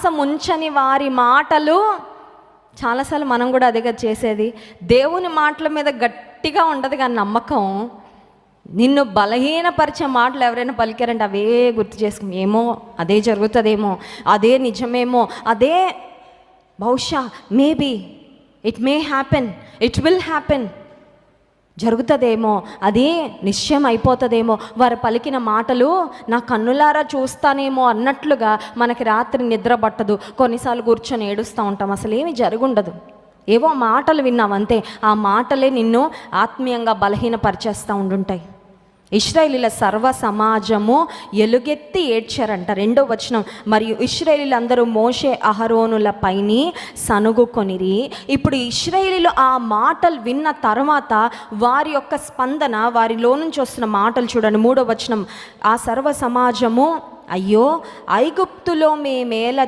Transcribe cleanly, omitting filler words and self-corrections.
విశ్వాసం ఉంచని వారి మాటలు, చాలాసార్లు మనం కూడా అదే కదా చేసేది, దేవుని మాటల మీద గట్టిగా ఉండదు కానీ నమ్మకం, నిన్ను బలహీనపరిచే మాటలు ఎవరైనా పలికారంటే అవే గుర్తు చేసుకుని, ఏమో అదే జరుగుతుందేమో, అదే నిజమేమో, అదే బహుశా, maybe, it may happen, it will happen, జరుగుతుందేమో, అది నిశ్చయం అయిపోతుందేమో, వారు పలికిన మాటలు నా కన్నులారా చూస్తానేమో అన్నట్లుగా మనకి రాత్రి నిద్ర పట్టదు. కొన్నిసార్లు కూర్చొని ఏడుస్తూ ఉంటాం, అసలు ఏమి జరుగుండదు, ఏవో మాటలు విన్నావంతే. ఆ మాటలే నిన్ను ఆత్మీయంగా బలహీనపరిచేస్తూ ఉండుంటాయి. ఇశ్రాయేలీల సర్వ సమాజము ఎలుగెత్తి ఏడ్చారంట. 2వ వచనం, మరియు ఇశ్రాయేలీలందరూ మోషే అహరోనుల పైని సనుగుకొనిరి. ఇప్పుడు ఇశ్రాయేలీలు ఆ మాటలు విన్న తర్వాత వారి యొక్క స్పందన, వారిలో నుంచి వస్తున్న మాటలు చూడండి. 3వ వచనం, ఆ సర్వ సమాజము, అయ్యో ఐగుప్తులో మేమేల